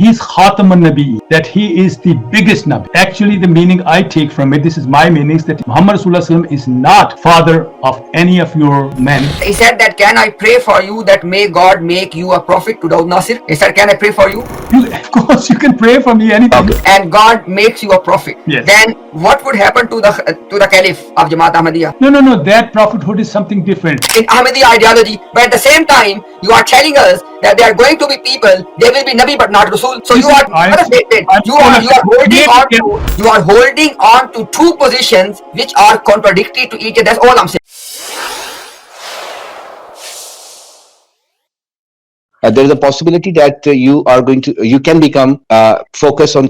he's Khataman Nabi, that he is the biggest Nabi. Actually, the meaning I take from it, this is my meanings, that Muhammad Rasulullah is not father of any of your men. He said that, can I pray for you that may God make you a prophet to Daud Nasir? He said, can I pray for you? Of course, you can pray for me anything. And God makes you a prophet. Yes. Then what would happen to the Caliph of Jamaat Ahmadiyya? No. That prophethood is something different. In Ahmadi ideology, but at the same time, you are telling us that there are going to be people, they will be Nabi but not Rasul. So you are holding on to two positions which are contradictory to each other. That's all I'm saying. There is a possibility that you can become focus on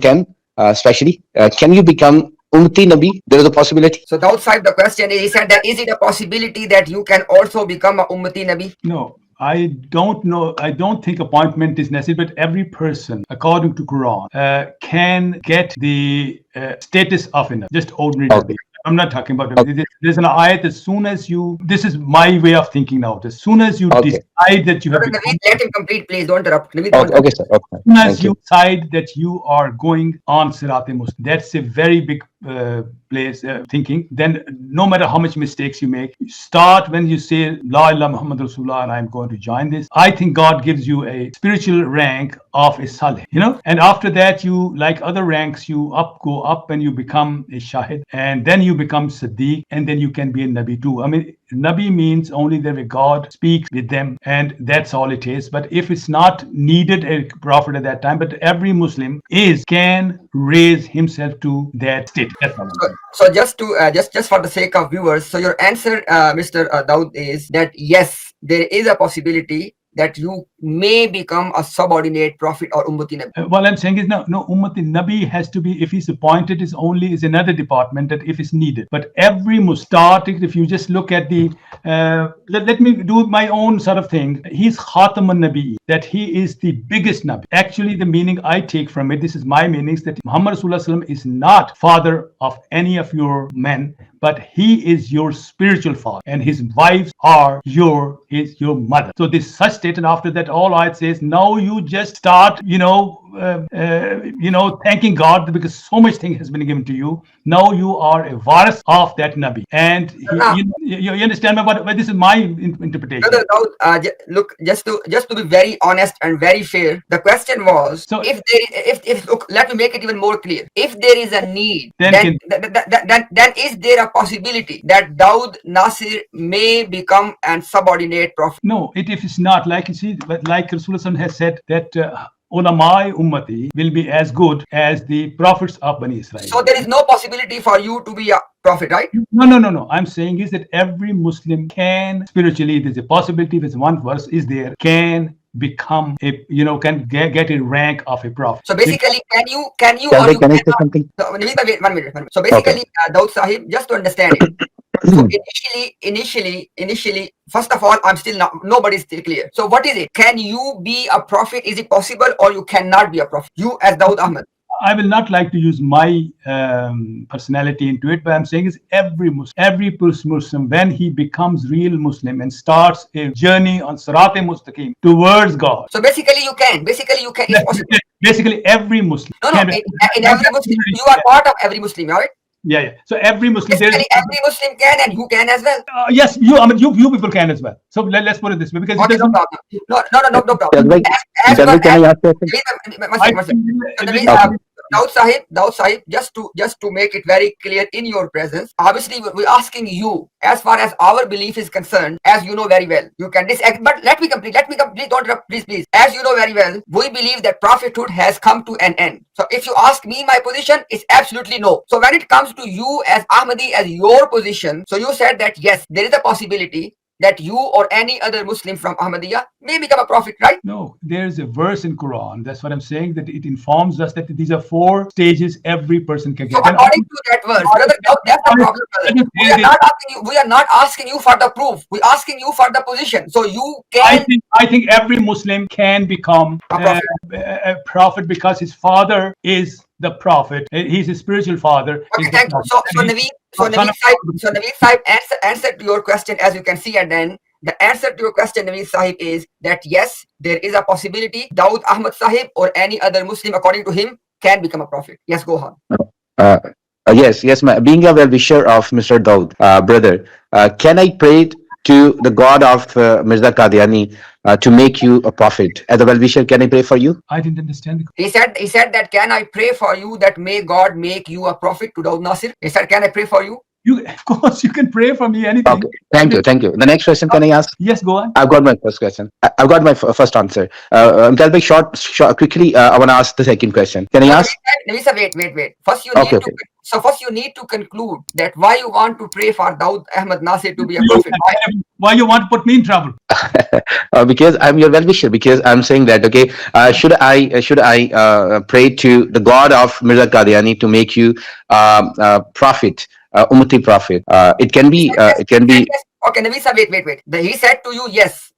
especially can you become Ummati Nabi? There is a possibility. So outside the question is, he said that is it a possibility that you can also become a Ummati Nabi? No, I don't know. I don't think appointment is necessary, but every person, according to Quran, can get the status of a Nabi, just ordinary Nabi. I'm not talking about there's an ayat. As soon as you, this is my way of thinking now. As soon as you decide that you have, let him complete, please. Don't interrupt. Okay, sir. Okay. As soon as you decide that you are going on Sirat-e-Mustaqim, that's a very big place thinking. Then no matter how much mistakes you make, start when you say La ilaha Muhammad Rasulullah and I'm going to join this. I think God gives you a spiritual rank of a Salih, and after that you, like other ranks, you go up and you become a Shahid, and then you become Siddiq, and then you can be a Nabi too. I mean, Nabi means only that God speaks with them, and that's all it is. But if it's not needed a prophet at that time, but every Muslim can raise himself to that state. So just for the sake of viewers, so your answer, Mr. Daud, is that yes, there is a possibility that you may become a subordinate prophet or Ummati Nabi. What I'm saying is no Ummati Nabi has to be, if he's appointed, is another department that if it's needed. But every Mustaq, if you just look at the, let me do my own sort of thing. He's Khataman Nabi, that he is the biggest Nabi. Actually, the meaning I take from it, this is my meanings, that Muhammad Rasulullah is not father of any of your men, but he is your spiritual father, and his wives are your mother. So this such state, and after that, all ayat says, now you just start, thanking God because so much thing has been given to you. Now you are a waris of that Nabi, and you understand what this is my interpretation. Look, just to be very honest and very fair, the question was, so if look, let me make it even more clear. If there is a need, then is there a possibility that Daud Nasir may become an subordinate prophet? No, if it's not, like you see, but like Rasulullah has said that Ulamai Ummati will be as good as the prophets of Bani Israel. So there is no possibility for you to be a prophet, right? No. I'm saying is that every Muslim can spiritually, there's a possibility, there's one verse is there, can become can get a rank of a prophet. So basically, can you can I say something? Wait, one minute. So basically, Daud Sahib, just to understand it. So initially, first of all, nobody's still clear. So what is it? Can you be a prophet? Is it possible, or you cannot be a prophet? You as Daud Ahmad. I will not like to use my personality into it, but I'm saying is every Muslim, when he becomes real Muslim and starts a journey on Sirat-e-Mustaqim towards God. So basically you can. It's possible. Basically every Muslim. No. In every Muslim, you are part of every Muslim, right? Yeah. So every Muslim, every Muslim can, and you can as well. Yes, you people can as well. So let's put it this way, because okay, no problem. No problem. Can I ask you? Daud Sahib, just to make it very clear in your presence, obviously we're asking you, as far as our belief is concerned, as you know very well, you can disagree, but let me complete, don't interrupt, please. As you know very well, we believe that prophethood has come to an end. So if you ask me my position, it's absolutely no. So when it comes to you as Ahmadi, as your position, so you said that yes, there is a possibility that you or any other Muslim from Ahmadiyya may become a prophet, right? No, there's a verse in Quran. That's what I'm saying, that it informs us that these are 4 stages every person can get. So according to that verse, brother, that's the problem, brother. We are not asking you for the proof. We're asking you for the position. So you can. I think every Muslim can become a prophet because his father is the prophet. He's his spiritual father. Okay, thank you. So Naveed Sahib answered to your question, as you can see, and then The answer to your question, Naveed Sahib, is that yes, there is a possibility Dawood Ahmad Sahib or any other Muslim, according to him, can become a prophet. Yes, go on. Uh, yes. Being a well-wisher of Mr. Daud, brother, can I pray to the God of Mirza Qadiani to make you a prophet? As a well-wisher, can I pray for you? I didn't understand the He said that, can I pray for you that may God make you a prophet to Dawood Nasir? He said, can I pray for you? You, of course, you can pray for me anything. Okay, thank you. The next question, can I ask? Yes, go on. I've got my first question. I've got my first answer. Tell me quickly. I want to ask the second question. Can I ask? Navisa, wait. First, Okay. First you need to conclude that why you want to pray for Dawood Ahmad Nasir to be a prophet. Why you want to put me in trouble? Because I'm your well-wisher. Because I'm saying that, okay, should I pray to the God of Mirza Qadiani to make you prophet, Ummati prophet? It can be. Okay, Navisa, wait. He said to you yes.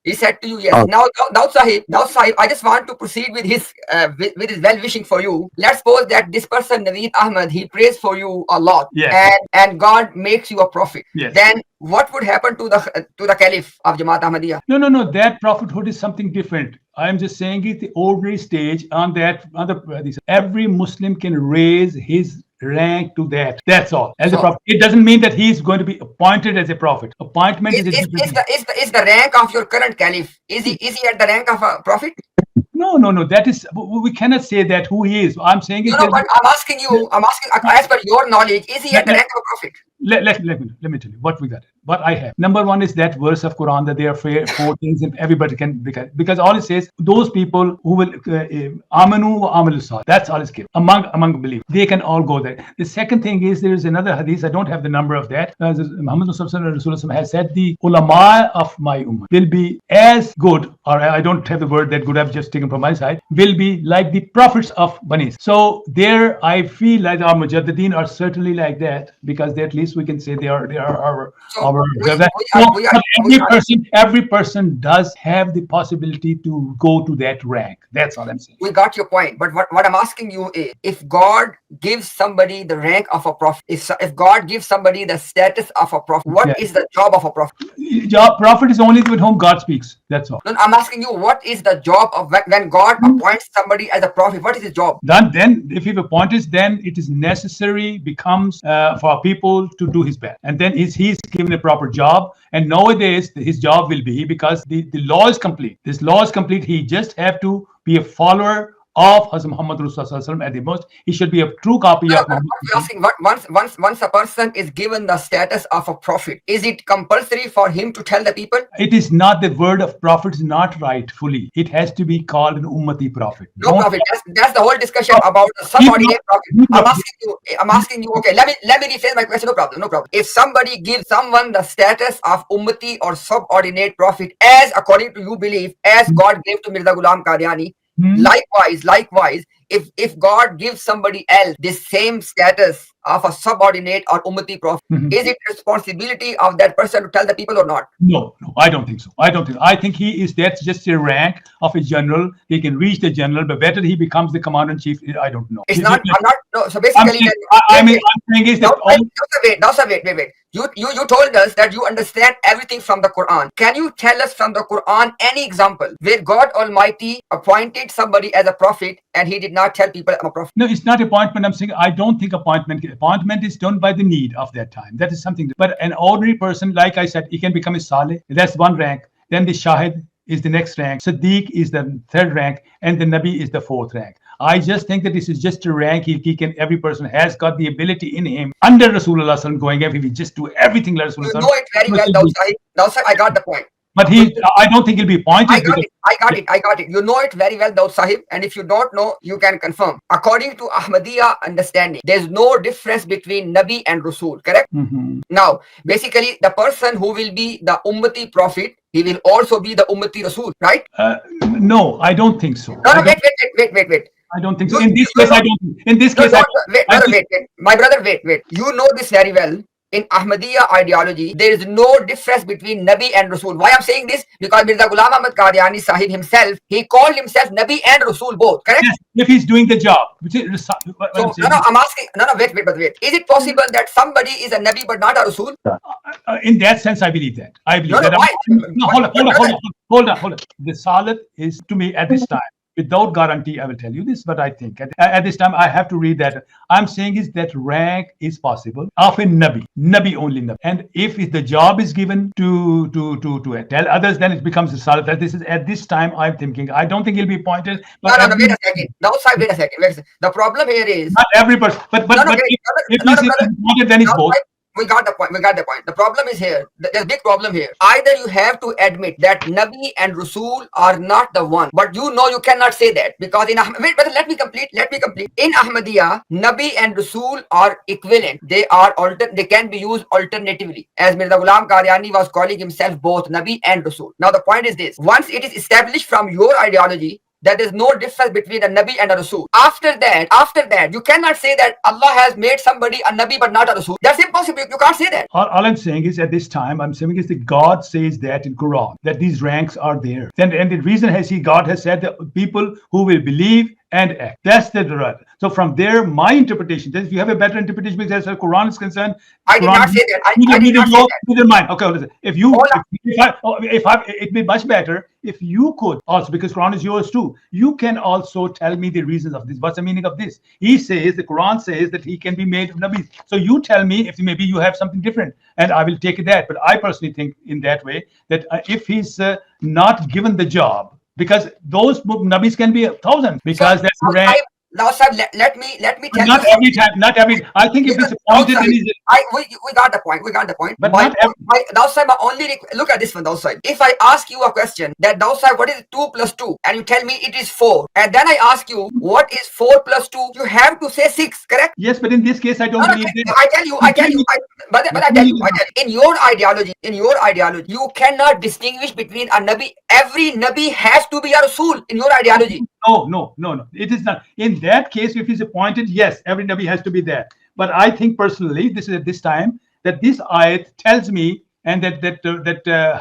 Oh. Now, Dawood Sahib, I just want to proceed with his well-wishing for you. Let's suppose that this person, Naveed Ahmad, he prays for you a lot, Yes. and God makes you a prophet. Yes. Then what would happen to the Caliph of Jamaat Ahmadiyya? No. That prophethood is something different. I am just saying it. The ordinary stage on that. Every Muslim can raise his rank to that. That's all. As a prophet, it doesn't mean that he is going to be appointed as a prophet. Appointment is a different thing. Is the rank of your current caliph, is he at the rank of a prophet? No. That is, we cannot say that who he is. I'm saying No, but I'm asking as per your knowledge, is he at the rank of a prophet? Let me tell you what we got. What I have. Number one is that verse of Quran that there are four things and everybody can, because all it says, those people who will amanu wa amalu salih. That's all it's given among believers. They can all go there. The second thing is there is another hadith. I don't have the number of that. Muhammad Rasulullah has said the ulama of my ummah will be as good, or I don't have the word that good I've just taken from my side, will be like the prophets of Bani. So there I feel like our mujaddideen are certainly like that, because they, at least we can say they are our every person does have the possibility to go to that rank. That's all I'm saying. We got your point, but what I'm asking you is, if God gives somebody the rank of a prophet, if God gives somebody the status of a prophet, what is the job of a prophet? Your prophet is only with whom God speaks. That's all. No, I'm asking you, what is the job of when God appoints somebody as a prophet? What is his job? Then if he appoints, then it is necessary, becomes for people to do his best, and then he's given a proper job. And nowadays his job will be, because the law is complete. This law is complete. He just have to be a follower of Hazrat Muhammad Rasulullah at the most. He should be a true copy of Muhammad. We're asking, once a person is given the status of a prophet, is it compulsory for him to tell the people? It is not, the word of prophet is not right fully. It has to be called an ummati prophet. No prophet. That's the whole discussion about the subordinate prophet. I'm asking you. Okay, let me rephrase my question. No problem. If somebody gives someone the status of ummati or subordinate prophet, as according to you believe, as God gave to Mirza Ghulam Qadiani, likewise, if God gives somebody else this same status of a subordinate or ummati prophet, is it responsibility of that person to tell the people or not? No, I don't think so. I think that's just a rank of a general. He can reach the general, but whether he becomes the commander in chief, I don't know. It's not. I'm not. No. So basically, I'm saying is that. Wait. You told us that you understand everything from the Quran. Can you tell us from the Quran any example where God Almighty appointed somebody as a prophet and he did not tell people I'm a prophet? No, it's not appointment. I'm saying I don't think appointment is done by the need of that time. That is something. But an ordinary person, like I said, he can become a salih. That's one rank. Then the shahid is the next rank. Siddiq is the third rank, and the Nabi is the fourth rank. I just think that this is just a rank. Every person has got the ability in him under Rasulullah going. If we just do everything like Rasulullah, you know it very well. Now, I got the point. But I don't think he'll be appointed. I got it. You know it very well, Dawood Sahib. And if you don't know, you can confirm. According to Ahmadiyya understanding, there's no difference between Nabi and Rasul, correct? Now, basically, the person who will be the Ummati Prophet, he will also be the Ummati Rasul, right? No, I don't think so. No, wait. I don't think so. In this case, I don't. In this case, wait. My brother, wait. You know this very well. In Ahmadiyya ideology, there is no difference between Nabi and Rasul. Why I'm saying this? Because Mirza Ghulam Ahmad Qadiani Sahib himself, he called himself Nabi and Rasul both, correct? Yes, if he's doing the job, which is what I'm So, saying. I'm asking, wait. Is it possible that somebody is a Nabi but not a Rasul? In that sense, I believe that. I believe No, that. why? No, hold on. The Salat is, to me, at this time, without guarantee, I will tell you this, but I think at this time, I have to read that. I'm saying is that rank is possible of a Nabi only Nabi. And if the job is given to tell others, then it becomes a Salat. That this is at this time, I'm thinking. I don't think he'll be appointed. But No, wait a second. No, sir, wait a second. The problem here is not every person. But if he's appointed, then it's both. We got the point. The problem is here. There's a big problem here. Either you have to admit that Nabi and Rasul are not the one, but you cannot say that because let me complete. In Ahmadiyya, Nabi and Rasul are equivalent. They can be used alternatively. As Mirza Ghulam Qadiani was calling himself both Nabi and Rasul. Now the point is this: once it is established from your ideology that there's no difference between a Nabi and a Rasul. After that, you cannot say that Allah has made somebody a Nabi but not a Rasul. That's impossible. You can't say that. All I'm saying is at this time, I'm saying is that God says that in Quran, that these ranks are there. And the reason God has said that people who will believe and act. That's the right. So from there, my interpretation, if you have a better interpretation because as far as Quran is concerned, I did not say that. I did not say that. Mind. Okay, listen. It'd be much better if you could also, because Quran is yours too. You can also tell me the reasons of this. What's the meaning of this? The Quran says that he can be made of Nabi. So you tell me if maybe you have something different, and I will take that. But I personally think in that way that if he's not given the job, because those Nabis can be 1,000 because that's the rank. Now, sir, let me tell not you. Not every. I think if it's appointed, then we got the point. But not every. Now, sir, look at this one. Now, sir, if I ask you a question that now, sir, what is 2 plus 2, and you tell me it is 4, and then I ask you what is 4 plus 2, you have to say 6, correct? Yes, but in this case, I don't believe that. I tell you. In your ideology, you cannot distinguish between a Nabi. Every Nabi has to be a Rasul in your ideology. No. It is not. In that case, if he's appointed, yes, every Nabi has to be there. But I think personally, this is at this time, that this ayat tells me, and that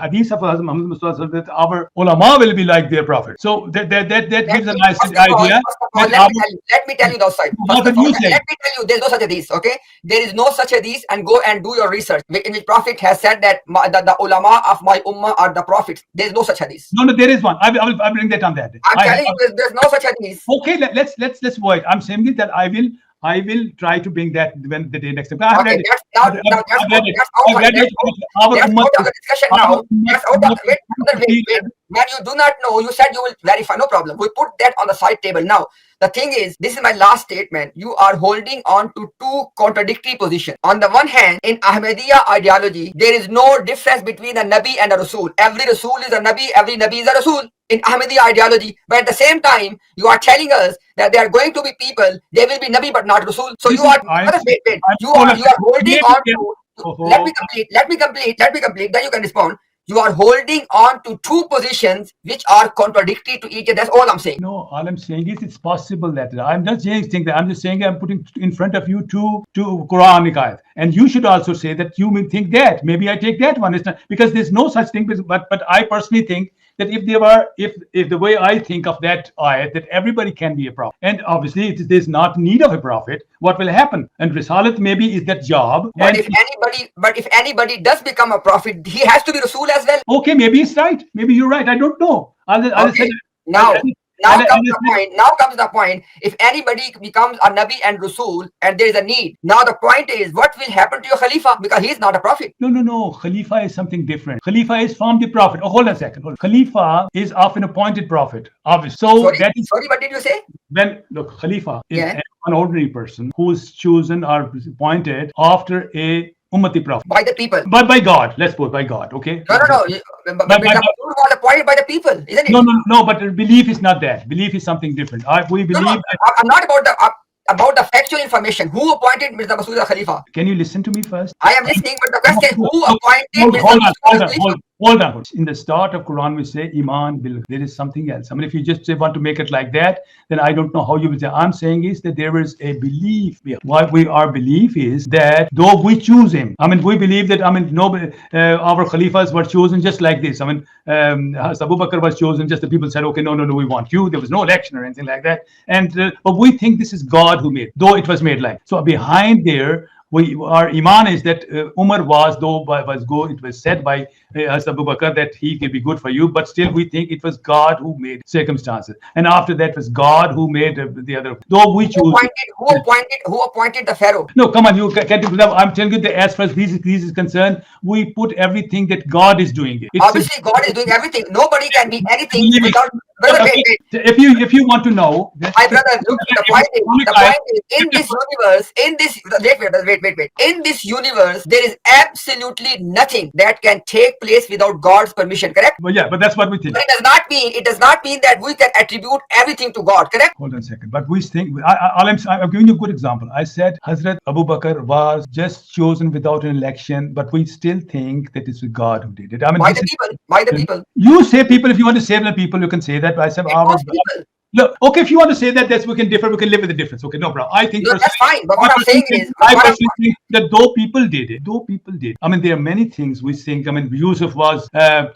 hadith of Hazrat Muhammad Mustafa, that our ulama will be like their prophet. So that gives a nice idea. Let me tell you the side. Let me tell you, there's no such hadith. Okay, there is no such hadith, and go and do your research. In which Prophet has said that the ulama of my ummah are the prophets. There is no such hadith. No, there is one. I will bring that on that. I'm telling you, there's no such hadith. Okay, let's wait. I'm saying that I will try to bring that when the day next time. Okay, that's out of the discussion now. Wait. Man, you do not know. You said you will verify. No problem. We put that on the side table. Now, the thing is, this is my last statement. You are holding on to two contradictory positions. On the one hand, in Ahmadiyya ideology, there is no difference between a Nabi and a Rasul. Every Rasul is a Nabi. Every Nabi is a Rasul. In Ahmadiyya ideology, but at the same time, you are telling us that there are going to be people, they will be Nabi but not Rasul. So you are holding on to. Let me complete. Then you can respond. You are holding on to two positions which are contradictory to each other. That's all I'm saying. No, all I'm saying is it's possible that I'm not saying that. I'm just saying I'm putting in front of you two Quranic ayat, and you should also say that you may think that maybe I take that one. It's not, because there's no such thing. But I personally think that if the way I think of that ayat, that everybody can be a prophet, and obviously there's not need of a prophet, what will happen? And Risalat maybe is that job. But if anybody does become a prophet, he has to be Rasul as well. Okay, maybe it's right. Maybe you're right. I don't know. Now comes the point. If anybody becomes a Nabi and Rasul and there is a need, now the point is what will happen to your Khalifa, because he is not a prophet. No. Khalifa is something different. Khalifa is from the prophet. Oh, hold on a second. Khalifa is of an appointed prophet, obviously. So sorry, what did you say? Look, Khalifa is an ordinary person who is chosen or appointed after a Ummati prophet. By the people. But by God. Let's put by God, okay? No. But was appointed by the people, isn't it? No, but belief is not that. Belief is something different. We believe I'm not about the factual information. Who appointed Mirza Masud Khalifa? Can you listen to me first? I am listening, but the question, who appointed Mirza Masud Khalifa? Hold on. In the start of Quran, we say Iman bil. There is something else. I mean, if you just want to make it like that, then I don't know how you will say. I'm saying is that there is a belief. What our belief is that though we choose him, I mean, we believe that, I mean, nobody, our Khalifas were chosen just like this. I mean, Abu Bakr was chosen, just the people said, okay, no, we want you. There was no election or anything like that. And but we think this is God who made, though it was made like. So behind there, our iman is that Umar was, though was good, it was said by Abu Bakr that he can be good for you, but still we think it was God who made circumstances, and after that was God who made the other. Though we choose. Who appointed the Pharaoh? No, come on, you can't do that. I'm telling you that as far as this is concerned, we put everything that God is doing it. Obviously, God is doing everything. Nobody can be anything without. Brother, wait. If you want to know, My brother, look. The point is, in this universe, wait. In this universe, there is absolutely nothing that can take place without God's permission. Correct? But yeah, but that's what we think. But it does not mean that we can attribute everything to God. Correct? Hold on a second. But we think, I'm giving you a good example. I said Hazrat Abu Bakr was just chosen without an election, but we still think that it's God who did it. I mean, by the people. You say people, if you want to save the people, you can say that. But I said our people. Look, okay, if you want to say that, we can differ. We can live with the difference. Okay, no problem. I think that's fine. But what I'm saying is, I personally think that though people did. I mean, there are many things we think. I mean, Yusuf was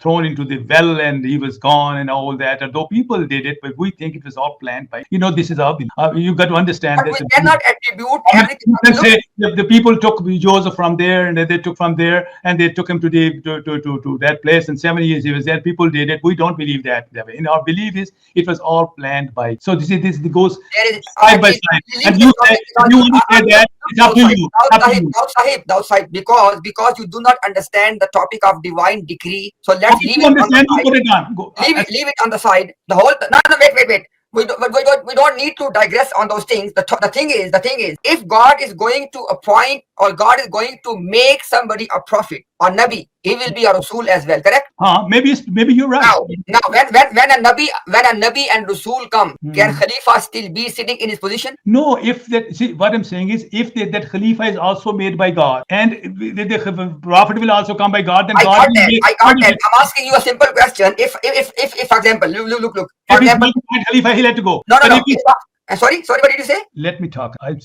thrown into the well and he was gone and all that. And though people did it, but we think it was all planned by. This is our. You got to understand but that. We cannot attribute everything. You can say the people took Joseph from there, and they took from there, and they took him to that place. And 7 years he was there. People did it. We don't believe that. In our belief is it was all planned by. So this goes side by side. And you say you want to say that it's up to you. Now, Sahib, because you do not understand the topic of divine decree. So let's leave it on the side. Leave it on the side. The whole wait. We don't need to digress on those things. The thing is, if God is going to appoint or God is going to make somebody a prophet or Nabi, he will be a Rasul as well, correct? Maybe you're right. Now when a Nabi and Rasul come, can Khalifa still be sitting in his position? No, what I'm saying is, if that Khalifa is also made by God, and the prophet will also come by God, then I got that. I'm asking you a simple question. If for example, look. For example, Khalifa, he'll have to go. No. Sorry, what did you say? Let me talk. No, you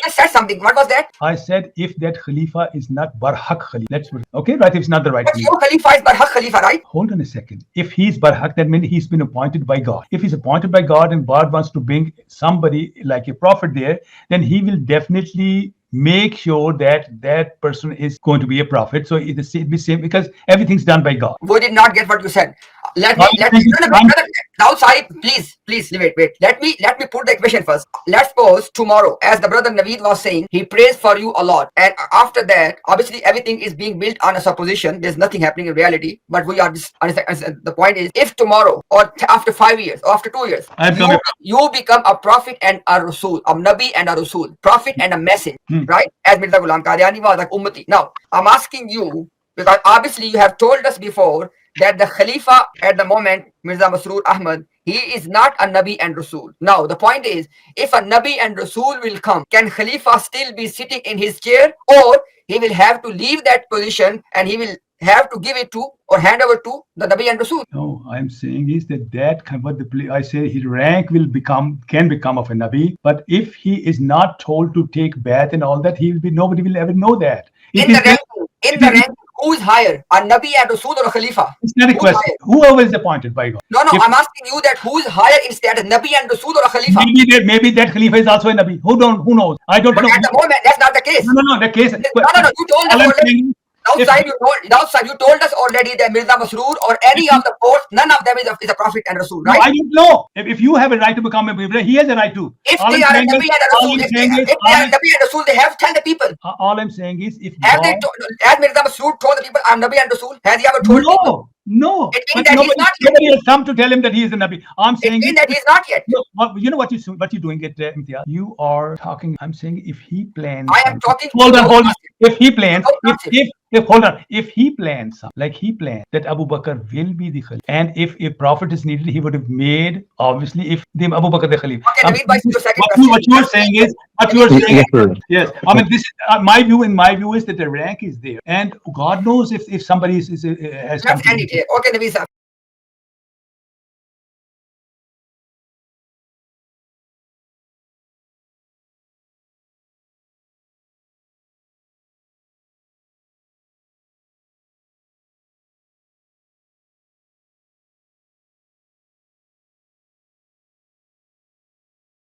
just said something. What was that? I said if that Khalifa is not Barhaq Khalifa. Okay, right? If it's not the right Khalifa. Your Khalifa is Barhaq Khalifa, right? Hold on a second. If he's Barhaq, that means he's been appointed by God. If he's appointed by God and God wants to bring somebody like a prophet there, then he will definitely make sure that person is going to be a prophet. So it's the same because everything's done by God. We did not get what you said. Let me now, Sahib, please wait. Let me put the equation first. Let's suppose tomorrow, as the brother Naveed was saying, he prays for you a lot, and after that, obviously everything is being built on a supposition. There's nothing happening in reality, but we are just the point is, if tomorrow or after 5 years or after 2 years, you become a prophet and a Rasul, a Nabi and a Rasul, prophet and a messenger, right? As Mirza Ghulam Qadiani was like Ummati. Now, I'm asking you, because obviously you have told us before that the Khalifa at the moment, Mirza Masroor Ahmad, he is not a Nabi and Rasul. Now, the point is, if a Nabi and Rasul will come, can Khalifa still be sitting in his chair, or he will have to leave that position and he will have to give it to or hand over to the Nabi and Rasul? No, I'm saying is I say his rank can become of a Nabi, but if he is not told to take bath and all that, nobody will ever know that. In the rank, who is higher, a Nabi and Rasul or a Khalifa? It's not a question. Whoever is appointed by God. No, I'm asking you that who is higher in status, Nabi and Rasul or a Khalifa? Maybe that Khalifa is also a Nabi. Who knows? I don't know. But at the moment, that's not the case. No, the case. No, you told us already. Outside, you told us already that Mirza Masroor or any of the posts, none of them is a prophet and Rasul, right? No, I don't know. If you have a right to become a Prophet, he has a right to. If they are a Nabi and a Rasul, they have to tell the people. All I'm saying is, if has Mirza Masroor told the people, I'm Nabi and Rasul? Has he ever told people? No. It means that he's not yet. Nobody has come to tell him that he is a Nabi. I'm saying it means that he's not yet. No, you know what you're doing at Imtiaz? You are talking. I'm saying if he plans. I am talking. Hold on. if he plans, Without hardship. if hold on, if he plans like he planned that Abu Bakr will be the Khalif, and if Prophet is needed, he would have made, obviously, if the Abu Bakr the Khalif. Okay, Naveed bhai, your second What question. you are saying is, what you are Naveed, saying Yes, is, sir. yes, I mean, this my view. In my view, is that the rank is there, and God knows if somebody has come let's to end it here. Okay, Naveed sir.